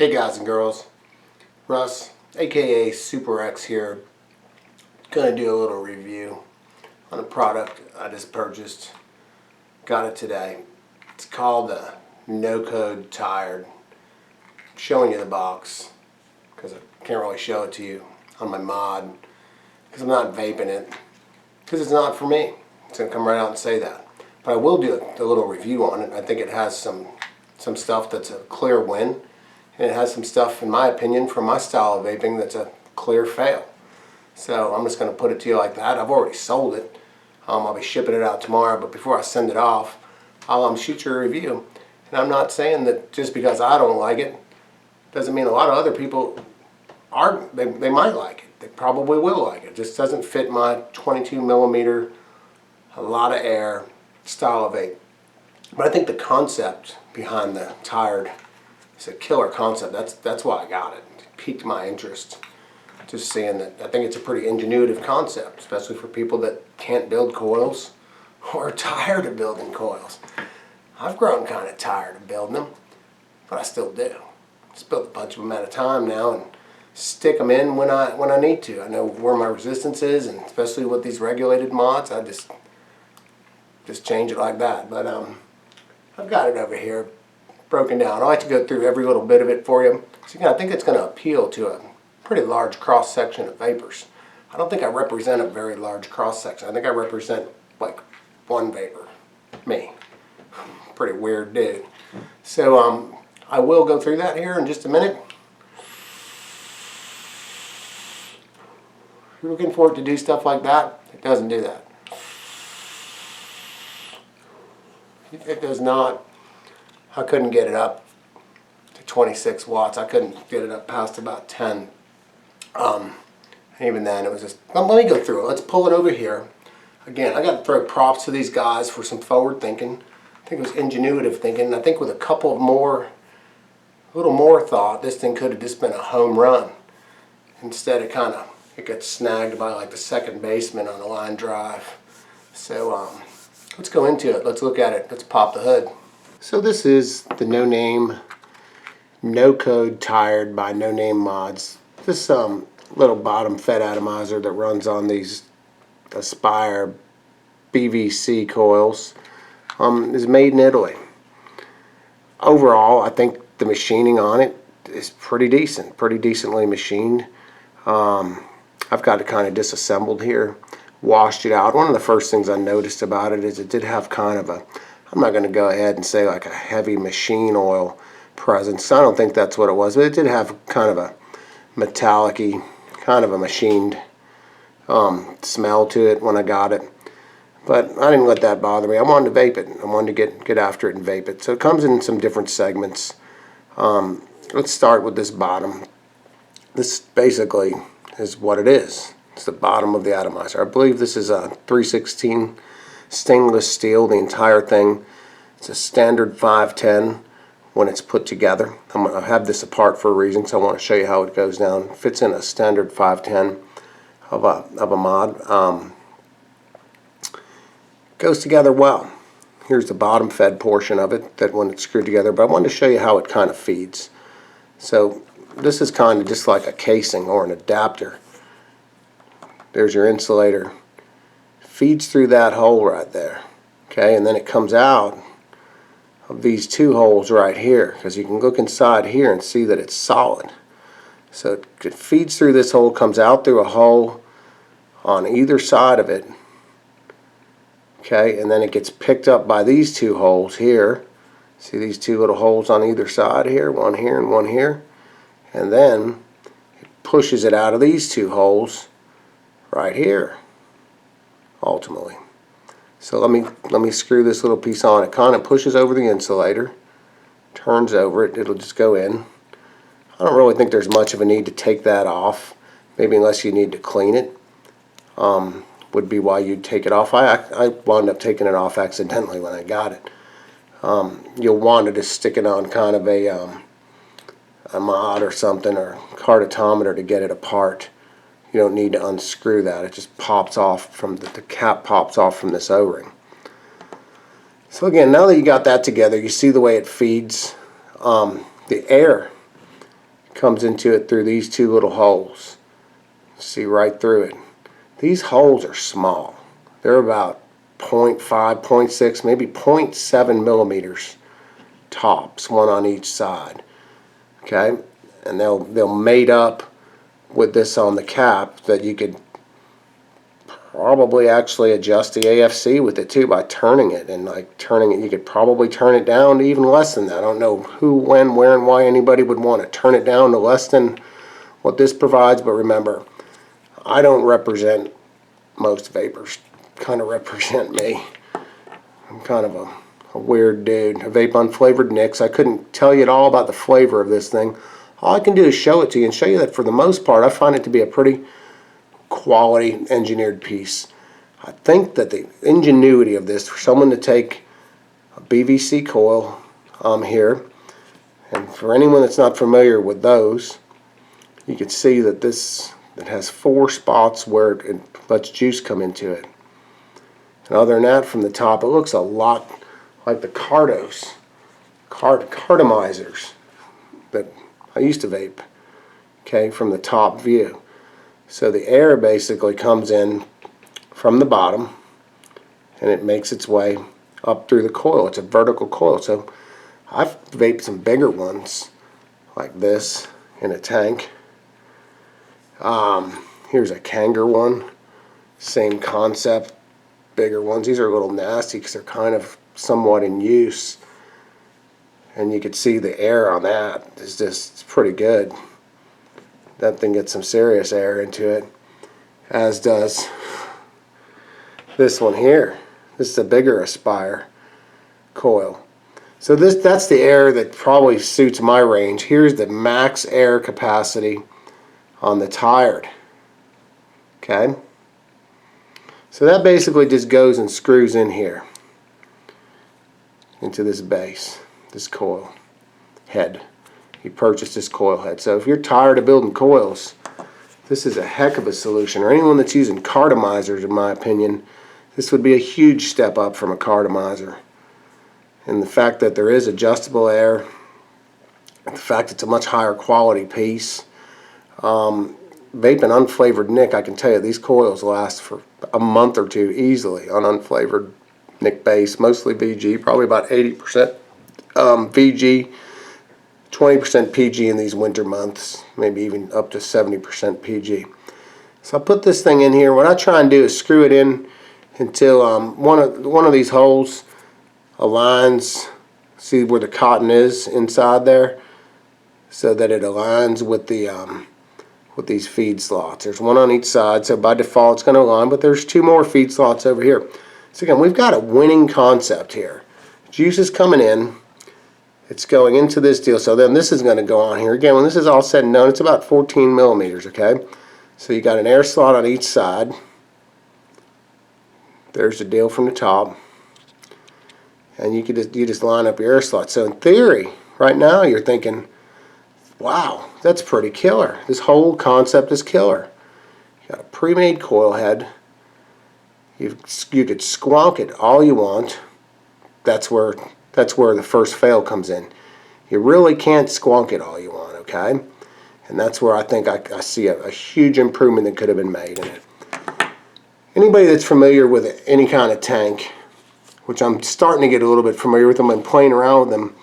Hey guys and girls, Russ, aka Super X here, gonna do a little review on a product I just purchased. Got it today. It's called the NoCode Tired. I'm showing you the box because I can't really show it to you on my mod because I'm not vaping it because it's not for me. It's gonna come right out and say that. But I will do a little review on it. I think it has some stuff that's a clear win. And it has some stuff, in my opinion, from my style of vaping that's a clear fail. So I'm just going to put it to you like that. I've already sold it. I'll be shipping it out tomorrow, but before I send it off, I'll shoot you a review. And I'm not saying that just because I don't like it, doesn't mean a lot of other people aren't. They might like it. They probably will like it. It just doesn't fit my 22 millimeter, a lot of air style of vape. But I think the concept behind the Tired, it's a killer concept. That's why I got it. It piqued my interest. Just seeing that, I think it's a pretty ingenuitive concept, especially for people that can't build coils or are tired of building coils. I've grown kind of tired of building them, but I still do. Just build a bunch of them at a time now and stick them in when I need to. I know where my resistance is, and especially with these regulated mods, I just change it like that. But I've got it over here, broken down. I like to go through every little bit of it for you. So again, I think it's going to appeal to a pretty large cross section of vapors. I don't think I represent a very large cross section. I think I represent like one vapor, me. Pretty weird dude. So I will go through that here in just a minute. If you're looking for it to do stuff like that, it doesn't do that. It does not. I couldn't get it up to 26 watts. I couldn't get it up past about 10. Even then, it was just, let me go through it. Let's pull it over here. Again, I got to throw props to these guys for some forward thinking. I think it was ingenuitive thinking. I think with a little more thought, this thing could have just been a home run. Instead, it gets snagged by like the second baseman on a line drive. So let's go into it. Let's look at it. Let's pop the hood. So this is the NoName NoCode Tired by NoName Mods. This little bottom fed atomizer that runs on these Aspire BVC coils is made in Italy. Overall, I think the machining on it is pretty decent, pretty decently machined. I've got it kind of disassembled here, washed it out. One of the first things I noticed about it is it did have kind of a, I'm not going to go ahead and say like a heavy machine oil presence. I don't think that's what it was, but it did have kind of a metallic-y, kind of a machined smell to it when I got it. But I didn't let that bother me. I wanted to vape it. I wanted to get after it and vape it. So it comes in some different segments. Let's start with this bottom. This basically is what it is. It's the bottom of the atomizer. I believe this is a 316 stainless steel, the entire thing. It's a standard 510 when it's put together. I have this apart for a reason, so I want to show you how it goes down. It fits in a standard 510 of a mod. Goes together well. Here's the bottom fed portion of it that when it's screwed together, but I wanted to show you how it kind of feeds. So this is kind of just like a casing or an adapter. There's your insulator. Feeds through that hole right there. Okay, and then it comes out of these two holes right here, because you can look inside here and see that it's solid. So it feeds through this hole, comes out through a hole on either side of it. Okay, and then it gets picked up by these two holes here. See these two little holes on either side here, one here and one here. And then it pushes it out of these two holes right here, ultimately. So let me screw this little piece on. It kind of pushes over the insulator, turns over it, it'll just go in. I don't really think there's much of a need to take that off, maybe unless you need to clean it. Would be why you'd take it off. I wound up taking it off accidentally when I got it. You'll want to just stick it on kind of a mod or something, or cardiotometer to get it apart. You don't need to unscrew that. It just pops off from the cap pops off from this O-ring. So again, now that you got that together, you see the way it feeds. The air comes into it through these two little holes. See right through it. These holes are small. They're about 0.5, 0.6, maybe 0.7 millimeters tops, one on each side. Okay, and they'll mate up with this on the cap that you could probably actually adjust the AFC with it too by turning it, and like turning it, you could probably turn it down to even less than that. I don't know who, when, where, and why anybody would want to turn it down to less than what this provides, but remember, I don't represent most vapors, kind of represent me. I'm kind of a weird dude. I vape unflavored nicks. I couldn't tell you at all about the flavor of this thing. All I can do is show it to you and show you that for the most part I find it to be a pretty quality engineered piece. I think that the ingenuity of this, for someone to take a BVC coil here, and for anyone that's not familiar with those, you can see that it has 4 spots where it lets juice come into it. And other than that, from the top, it looks a lot like the Atomizers that I used to vape, okay, from the top view. So the air basically comes in from the bottom and it makes its way up through the coil. It's a vertical coil. So I've vaped some bigger ones like this in a tank. Here's a Kanger one, same concept, bigger ones. These are a little nasty because they're kind of somewhat in use, and you could see the air on that is just pretty good. That thing gets some serious air into it, as does this one here. This is a bigger Aspire coil. So that's the air that probably suits my range. Here's the max air capacity on the tired. Okay, so that basically just goes and screws in here into this base, this coil head. You purchase this coil head. So if you're tired of building coils, this is a heck of a solution. Or anyone that's using cartomizers, in my opinion, this would be a huge step up from a cartomizer. And the fact that there is adjustable air, the fact it's a much higher quality piece. Vaping unflavored nick, I can tell you these coils last for a month or two easily on unflavored nick base, mostly VG, probably about 80% VG, 20% PG in these winter months, maybe even up to 70% PG. So I put this thing in here. What I try and do is screw it in until one of these holes aligns. See where the cotton is inside there, so that it aligns with the with these feed slots. There's one on each side, so by default it's going to align, but there's 2 more feed slots over here. So again, we've got a winning concept here. Juice is coming in, it's going into this deal, so then this is going to go on here. Again, when this is all said and done, it's about 14 millimeters, okay? So you got an air slot on each side. There's the deal from the top. And you just line up your air slot. So in theory, right now you're thinking, wow, that's pretty killer. This whole concept is killer. You got a pre-made coil head. You could squonk it all you want. That's where the first fail comes in. You really can't squonk it all you want, okay? And that's where I think I see a huge improvement that could have been made in it. Anybody that's familiar with any kind of tank, which I'm starting to get a little bit familiar with them and playing around with them,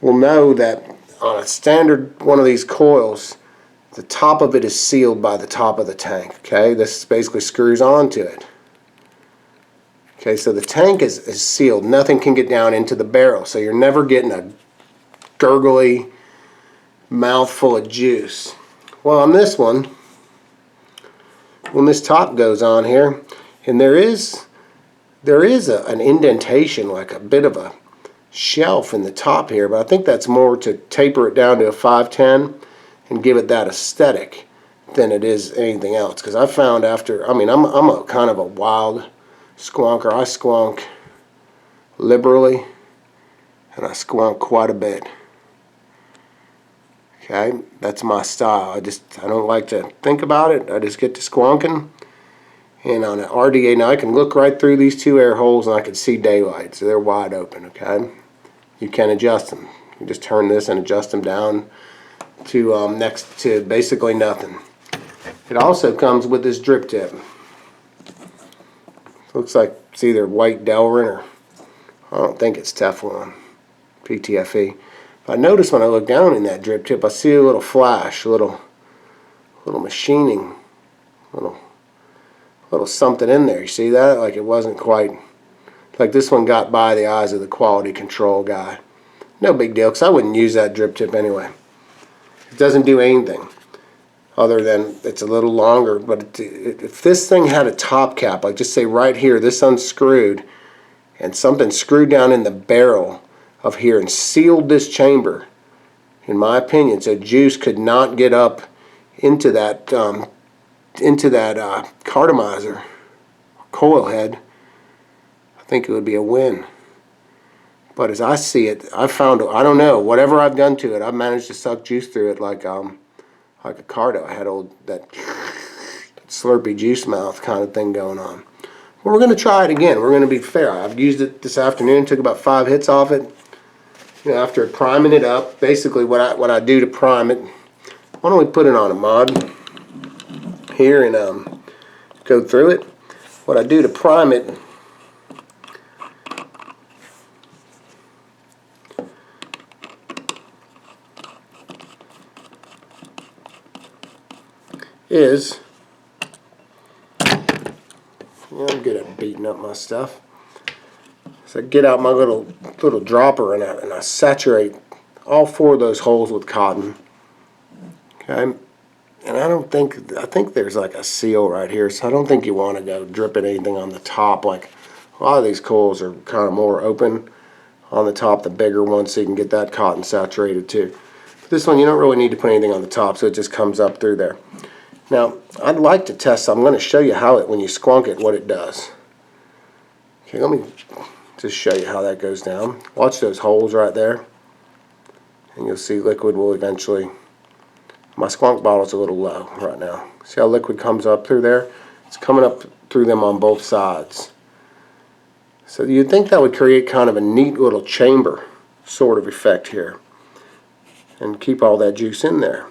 will know that on a standard one of these coils, the top of it is sealed by the top of the tank. Okay, this basically screws onto it. Okay, so the tank is sealed. Nothing can get down into the barrel, so you're never getting a gurgly mouthful of juice. Well, on this one, when this top goes on here, and there is an indentation, like a bit of a shelf in the top here, but I think that's more to taper it down to a 510 and give it that aesthetic than it is anything else. Because I found after, I'm a kind of a wild squonker. I squonk liberally, and I squonk quite a bit. Okay, that's my style. I don't like to think about it. I just get to squonking. And on an RDA, now I can look right through these 2 air holes and I can see daylight, so they're wide open, okay? You can adjust them. You just turn this and adjust them down to next to basically nothing. It also comes with this drip tip. Looks like it's either white Delrin or I don't think it's Teflon, PTFE. I notice when I look down in that drip tip, I see a little flash, a little machining, little something in there. You see that? Like it wasn't quite, like this one got by the eyes of the quality control guy. No big deal, because I wouldn't use that drip tip anyway. It doesn't do anything other than it's a little longer, but if this thing had a top cap, like just say right here, this unscrewed, and something screwed down in the barrel of here and sealed this chamber, in my opinion, so juice could not get up into that Atomizer coil head, I think it would be a win. But as I see it, I found, I don't know, whatever I've done to it, I've managed to suck juice through it like a Cardo. I had that slurpy juice mouth kind of thing going on. Well, we're going to try it again. We're going to be fair. I've used it this afternoon, took about 5 hits off it. You know, after priming it up, basically what I do to prime it, why don't we put it on a mod here and go through it. What I do to prime it is, I'm good at beating up my stuff. So I get out my little dropper and I saturate all 4 of those holes with cotton. Okay, and I think there's like a seal right here, so I don't think you want to go dripping anything on the top. Like a lot of these coils are kind of more open on the top, the bigger ones, so you can get that cotton saturated too. But this one you don't really need to put anything on the top, so it just comes up through there. Now, I'd like to test, I'm going to show you how when you squonk it, what it does. Okay, let me just show you how that goes down. Watch those holes right there, and you'll see liquid will eventually, my squonk bottle's a little low right now. See how liquid comes up through there? It's coming up through them on both sides. So you'd think that would create kind of a neat little chamber sort of effect here, and keep all that juice in there.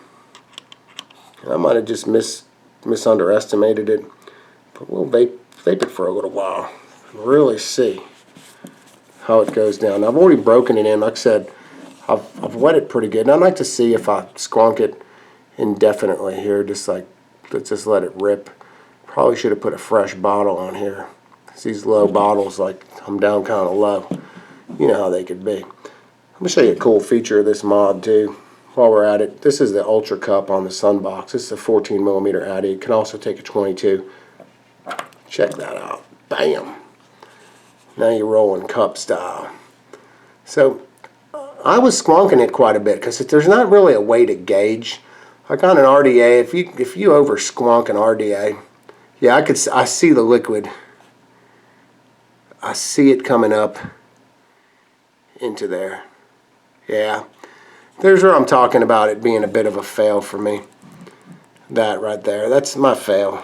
I might have just misunderestimated it, but we'll vape it for a little while and really see how it goes down. Now, I've already broken it in. Like I said, I've wet it pretty good. And I'd like to see if I squonk it indefinitely here, just like, let's just let it rip. Probably should have put a fresh bottle on here. These low bottles, like I'm down kind of low. You know how they could be. I'm going to show you a cool feature of this mod too. While we're at it, this is the Ultra Cup on the Sunbox. This is a 14mm Addy. It can also take a 22. Check that out. Bam! Now you're rolling cup style. So I was squonking it quite a bit because there's not really a way to gauge. Like on an RDA, if you over squonk an RDA, yeah, I see the liquid. I see it coming up into there. Yeah. There's where I'm talking about it being a bit of a fail for me. That right there, that's my fail.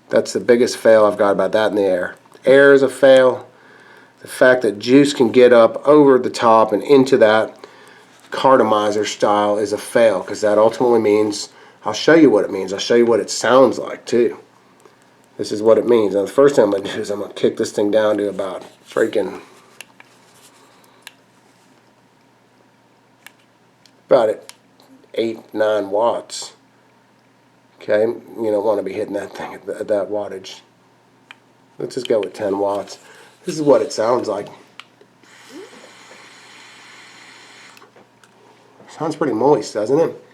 That's the biggest fail I've got about that in the air. Air is a fail. The fact that juice can get up over the top and into that Atomizer style is a fail, because that ultimately means, I'll show you what it means. I'll show you what it sounds like too. This is what it means. Now the first thing I'm going to do is I'm going to kick this thing down to about freaking about at 8-9 watts. Okay, you don't want to be hitting that thing at that wattage. Let's just go with 10 watts. This is what it sounds like. Sounds pretty moist, doesn't it?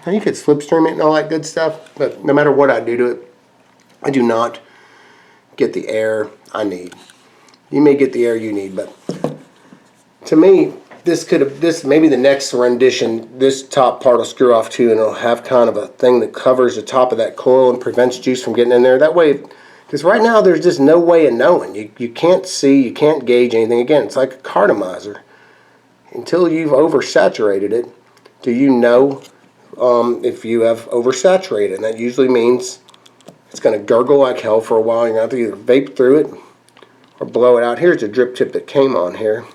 Now you could slipstream it and all that good stuff, but no matter what I do to it, I do not get the air I need. You may get the air you need, but to me, this maybe the next rendition, this top part will screw off too, and it'll have kind of a thing that covers the top of that coil and prevents juice from getting in there. That way, because right now there's just no way of knowing. You can't see, you can't gauge anything. Again, it's like a Atomizer. Until you've oversaturated it, do you know if you have oversaturated? And that usually means It's going to gurgle like hell for a while. You're going to have to either vape through it or blow it out. Here's the drip tip that came on here.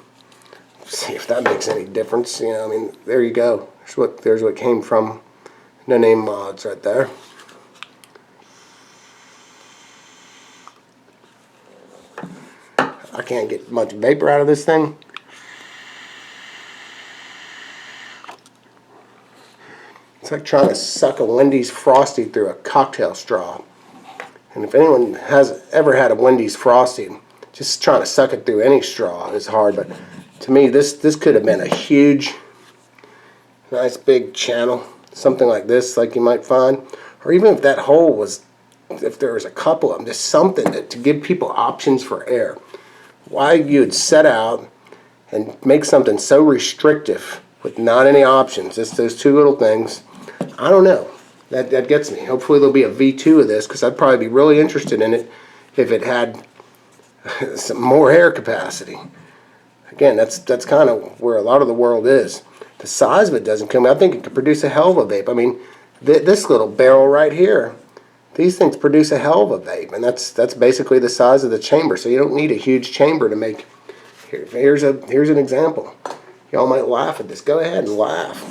See if that makes any difference. You know, I mean, there you go. There's what came from NONAME mods right there. I can't get much vapor out of this thing. It's like trying to suck a Wendy's Frosty through a cocktail straw. And if anyone has ever had a Wendy's Frosty, just trying to suck it through any straw is hard. But to me, this could have been a huge, nice big channel, something like this, like you might find. Or even if that hole was, if there was a couple of them, just something to give people options for air. Why you'd set out and make something so restrictive with not any options, just those two little things, I don't know. That gets me. Hopefully there'll be a V2 of this, because I'd probably be really interested in it if it had some more air capacity. Again, that's kind of where a lot of the world is. The size of it doesn't come. I think it could produce a hell of a vape. I mean, this little barrel right here, these things produce a hell of a vape, and that's basically the size of the chamber. So you don't need a huge chamber to make. Here's an example. Y'all might laugh at this. Go ahead and laugh.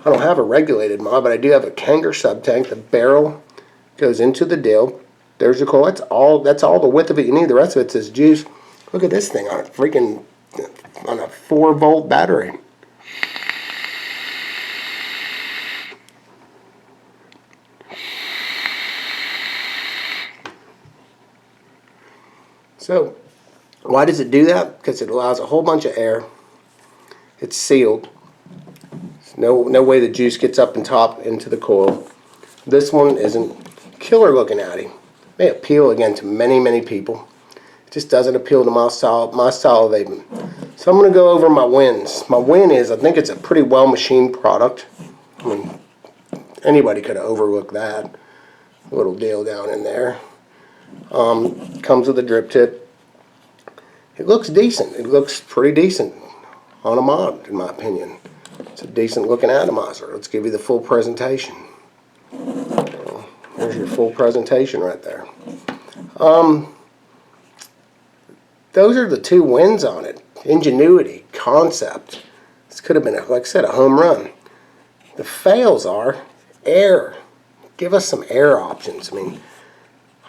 I don't have a regulated mod, but I do have a Kanger sub-tank. The barrel goes into the dill. There's your coil. That's all the width of it you need. The rest of it's just juice. Look at this thing on a 4-volt battery. So, why does it do that? Because it allows a whole bunch of air. It's sealed. No way the juice gets up and top into the coil. This one isn't killer looking at it. May appeal again to many people. It just doesn't appeal to my style of vaping. So I'm going to go over my wins. My win is I think it's a pretty well machined product. I mean, anybody could have overlooked that little deal down in there. Comes with a drip tip. It looks decent. It looks pretty decent on a mod, in my opinion. It's a decent looking atomizer. Let's give you the full presentation. There's your full presentation right there. Those are the two wins on it. Ingenuity, concept. This could have been, like I said, a home run. The fails are air. Give us some air options. I mean,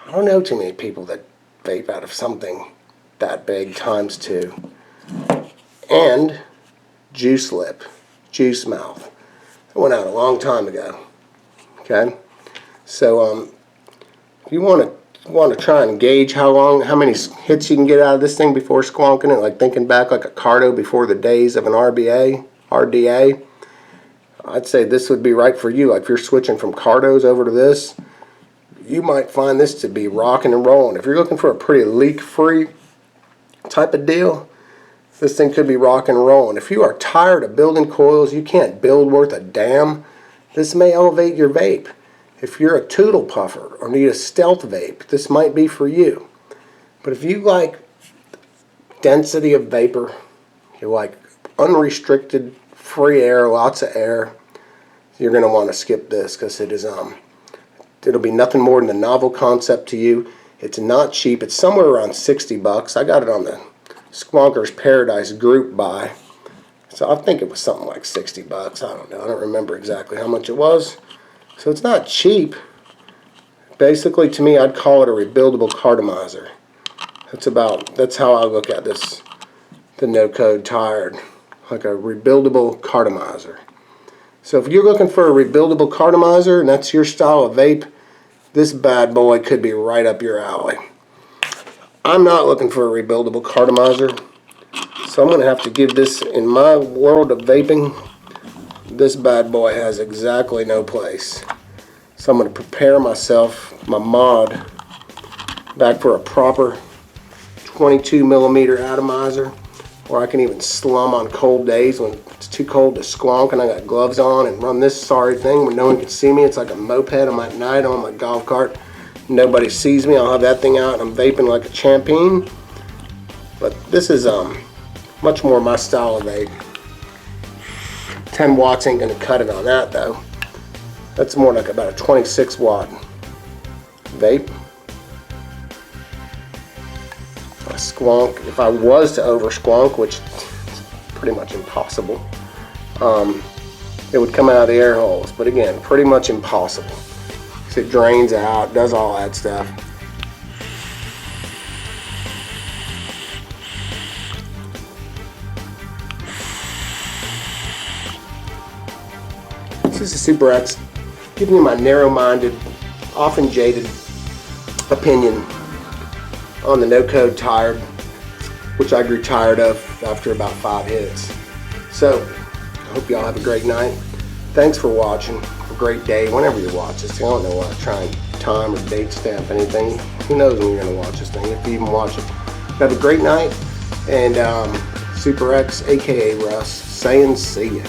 I don't know too many people that vape out of something that big times 2. And juice lip, juice mouth. That went out a long time ago. Okay, so if you want to try and gauge how many hits you can get out of this thing before squonking it, like thinking back like a cardo before the days of an RDA, I'd say this would be right for you. Like if you're switching from cardos over to this, you might find this to be rocking and rolling. If you're looking for a pretty leak-free type of deal, this thing could be rocking and rolling. If you are tired of building coils, you can't build worth a damn, this may elevate your vape. If you're a tootle puffer or need a stealth vape, this might be for you. But if you like density of vapor, you like unrestricted free air, lots of air, you're going to want to skip this, because it is it'll be nothing more than a novel concept to you. It's not cheap. It's somewhere around 60 bucks. I got it on the Squonker's Paradise group buy. So I think it was something like 60 bucks. I don't know. I don't remember exactly how much it was. So it's not cheap. Basically, to me, I'd call it a rebuildable cartomizer. That's how I look at this, the NoCode Tired, like a rebuildable cartomizer. So if you're looking for a rebuildable cartomizer and that's your style of vape, this bad boy could be right up your alley. I'm not looking for a rebuildable cartomizer, so I'm going to have to give this, in my world of vaping, this bad boy has exactly no place. So I'm going to prepare myself, my mod, back for a proper 22mm atomizer, or I can even slum on cold days when it's too cold to squonk and I got gloves on and run this sorry thing when no one can see me. It's like a moped on my night on my golf cart. Nobody sees me. I'll have that thing out and I'm vaping like a champion. But this is much more my style of vape. 10 watts ain't going to cut it on that though. That's more like about a 26 watt vape. I squonk. If I was to over squonk, which is pretty much impossible, it would come out of the air holes. But again, pretty much impossible. So it drains out, does all that stuff. This is a Super X, giving you my narrow-minded, often jaded opinion on the NoCode tired, which I grew tired of after about 5 hits. So, I hope y'all have a great night. Thanks for watching. A great day whenever you watch this. I don't know why I try and time or date stamp anything. Who knows when you're going to watch this thing, if you even watch it. Have a great night, and Super X, aka Russ, saying see ya.